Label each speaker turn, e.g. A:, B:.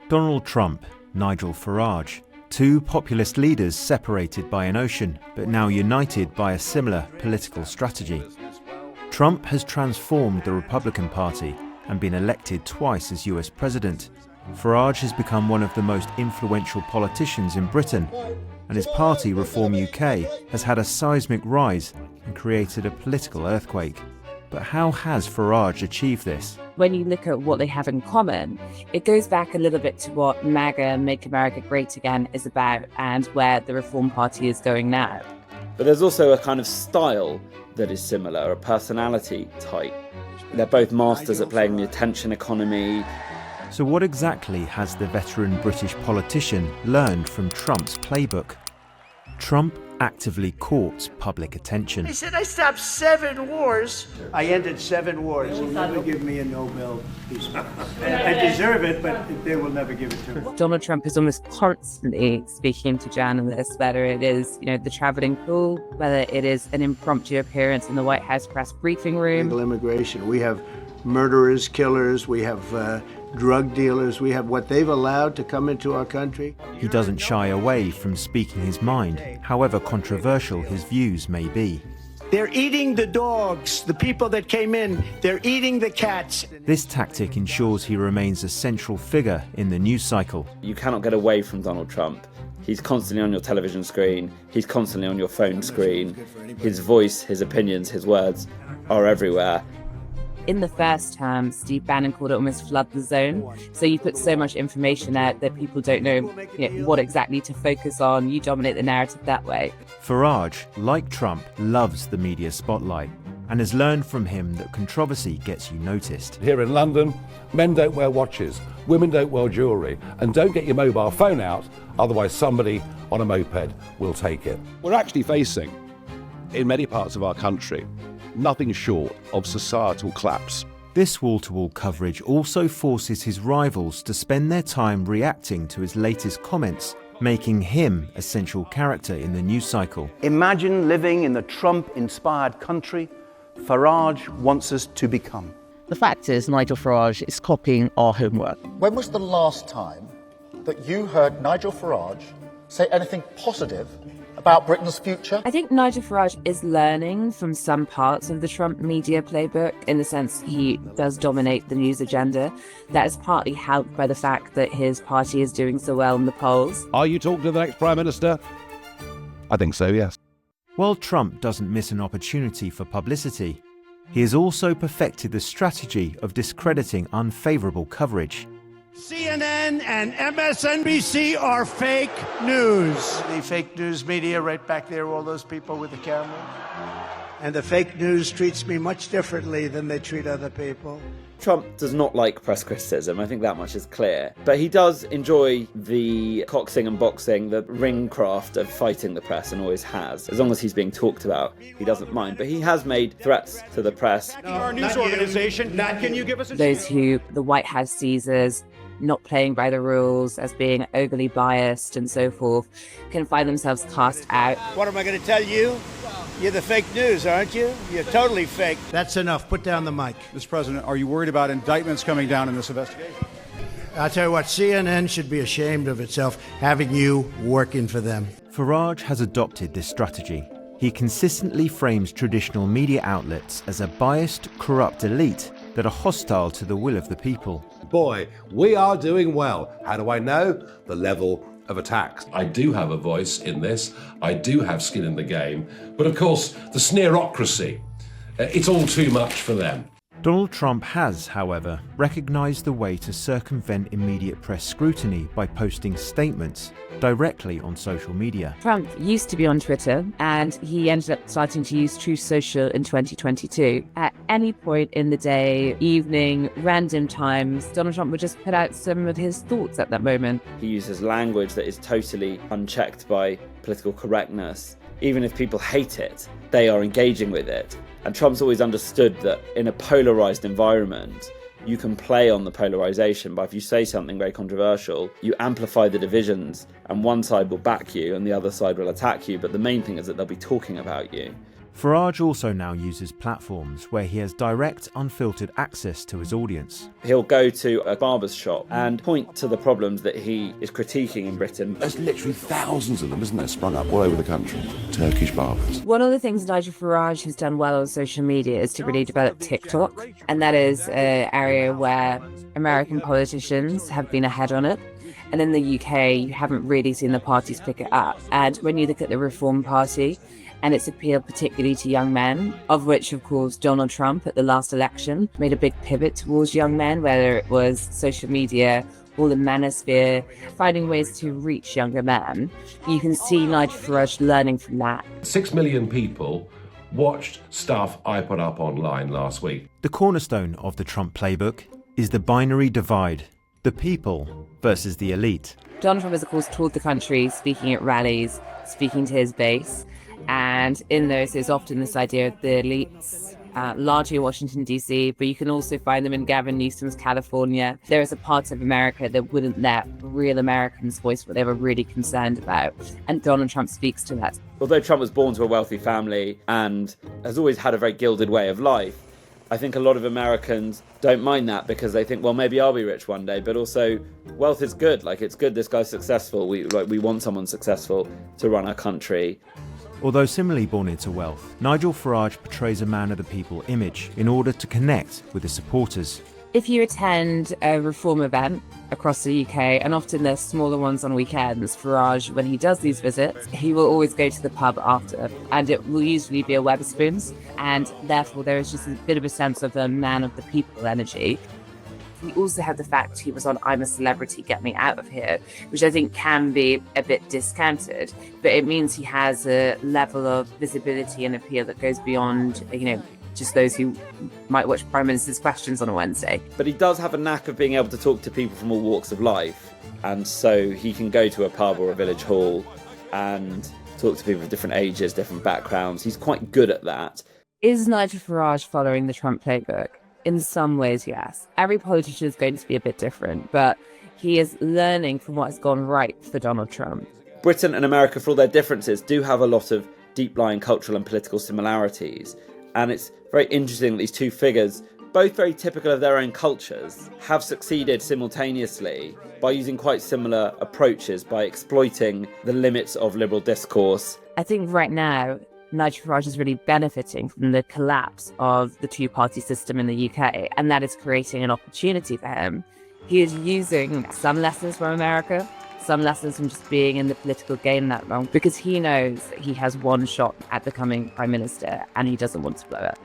A: Donald Trump, Nigel Farage, two populist leaders separated by an ocean, but now united by a similar political strategy. Trump has transformed the Republican Party and been elected twice as US president. Farage has become one of the most influential politicians in Britain, and his party, Reform UK, has had a seismic rise and created a political earthquake. But how has Farage achieved this?
B: When you look at what they have in common, it goes back a little bit to what MAGA, Make America Great Again, is about and where the Reform Party is going now.
C: But there's also a kind of style that is similar, a personality type. They're both masters at playing the attention economy.
A: So what exactly has the veteran British politician learned from Trump's playbook? Trump actively courts public attention.
D: He said, I stopped 7 wars.
E: I ended 7 wars. They'll never give me a Nobel Peace Prize. I deserve it, but they will never give it to me.
B: Donald Trump is almost constantly speaking to journalists, whether it is, the traveling pool, whether it is an impromptu appearance in the White House press briefing room.
E: Legal immigration. We have murderers, killers, we have drug dealers, we have what they've allowed to come into our country.
A: He doesn't shy away from speaking his mind, however controversial his views may be.
E: They're eating the dogs, the people that came in, they're eating the cats.
A: This tactic ensures he remains a central figure in the news cycle.
C: You cannot get away from Donald Trump. He's constantly on your television screen, he's constantly on your phone screen. His voice, his opinions, his words are everywhere.
B: In the first term, Steve Bannon called it almost flood the zone. So you put so much information out that people don't know, what exactly to focus on. You dominate the narrative that way.
A: Farage, like Trump, loves the media spotlight and has learned from him that controversy gets you noticed.
F: Here in London, men don't wear watches, women don't wear jewellery, and don't get your mobile phone out, otherwise somebody on a moped will take it.
G: We're actually facing, in many parts of our country, nothing short of societal collapse.
A: This wall-to-wall coverage also forces his rivals to spend their time reacting to his latest comments, making him a central character in the news cycle.
H: Imagine living in the Trump-inspired country Farage wants us to become.
I: The fact is, Nigel Farage is copying our homework.
J: When was the last time that you heard Nigel Farage say anything positive about Britain's future?
B: I think Nigel Farage is learning from some parts of the Trump media playbook, in the sense he does dominate the news agenda. That is partly helped by the fact that his party is doing so well in the polls.
G: Are you talking to the next Prime Minister? I think so, yes.
A: While Trump doesn't miss an opportunity for publicity, he has also perfected the strategy of discrediting unfavourable coverage.
E: CNN and MSNBC are fake news. The fake news media right back there, all those people with the cameras. And the fake news treats me much differently than they treat other people.
C: Trump does not like press criticism, I think that much is clear. But he does enjoy the coxing and boxing, the ring craft of fighting the press, and always has. As long as he's being talked about, he doesn't mind. But he has made threats to the press.
D: Our news organization, can you give us a
B: Those who the White House sees as not playing by the rules, as being overly biased and so forth, can find themselves cast out.
E: What am I going to tell you? You're the fake news, aren't you? You're totally fake. That's enough. Put down the mic.
K: Mr. President, are you worried about indictments coming down in this investigation?
E: I'll tell you what, CNN should be ashamed of itself having you working for them.
A: Farage has adopted this strategy. He consistently frames traditional media outlets as a biased, corrupt elite that are hostile to the will of the people.
F: Boy, we are doing well. How do I know? The level of attacks.
L: I do have a voice in this. I do have skin in the game. But of course, the sneerocracy, it's all too much for them.
A: Donald Trump has, however, recognised the way to circumvent immediate press scrutiny by posting statements directly on social media.
B: Trump used to be on Twitter, and he ended up starting to use Truth Social in 2022. At any point in the day, evening, random times, Donald Trump would just put out some of his thoughts at that moment.
C: He uses language that is totally unchecked by political correctness. Even if people hate it, they are engaging with it. And Trump's always understood that in a polarised environment, you can play on the polarisation, but if you say something very controversial, you amplify the divisions, and one side will back you and the other side will attack you, but the main thing is that they'll be talking about you.
A: Farage also now uses platforms where he has direct, unfiltered access to his audience.
C: He'll go to a barber's shop and point to the problems that he is critiquing in Britain.
G: There's literally thousands of them, isn't there, sprung up all over the country. Turkish barbers.
B: One of the things Nigel Farage has done well on social media is to really develop TikTok, and that is an area where American politicians have been ahead on it. And in the UK, you haven't really seen the parties pick it up. And when you look at the Reform Party, and its appeal particularly to young men, of which, of course, Donald Trump at the last election made a big pivot towards young men, whether it was social media or the manosphere, finding ways to reach younger men. You can see Nigel Farage learning from that.
L: 6 million people watched stuff I put up online last week.
A: The cornerstone of the Trump playbook is the binary divide, the people versus the elite.
B: Donald Trump has, of course, toured the country, speaking at rallies, speaking to his base. And in those, there's often this idea of the elites, largely in Washington, D.C., but you can also find them in Gavin Newsom's California. There is a part of America that wouldn't let real Americans voice what they were really concerned about. And Donald Trump speaks to that.
C: Although Trump was born to a wealthy family and has always had a very gilded way of life, I think a lot of Americans don't mind that because they think, well, maybe I'll be rich one day, but also wealth is good. Like, it's good this guy's successful. We want someone successful to run our country.
A: Although similarly born into wealth, Nigel Farage portrays a man of the people image in order to connect with his supporters.
B: If you attend a Reform event across the UK, and often there's smaller ones on weekends, Farage, when he does these visits, he will always go to the pub after, and it will usually be a Wetherspoons, and therefore there is just a bit of a sense of the man of the people energy. We also have the fact he was on I'm a Celebrity, Get Me Out of Here, which I think can be a bit discounted, but it means he has a level of visibility and appeal that goes beyond, just those who might watch Prime Minister's Questions on a Wednesday.
C: But he does have a knack of being able to talk to people from all walks of life, and so he can go to a pub or a village hall and talk to people of different ages, different backgrounds. He's quite good at that.
B: Is Nigel Farage following the Trump playbook? In some ways, yes. Every politician is going to be a bit different, but he is learning from what has gone right for Donald Trump.
C: Britain and America, for all their differences, do have a lot of deep-lying cultural and political similarities. And it's very interesting that these two figures, both very typical of their own cultures, have succeeded simultaneously by using quite similar approaches, by exploiting the limits of liberal discourse.
B: I think right now, Nigel Farage is really benefiting from the collapse of the two-party system in the UK, and that is creating an opportunity for him. He is using some lessons from America, some lessons from just being in the political game that long, because he knows that he has one shot at becoming Prime Minister, and he doesn't want to blow it.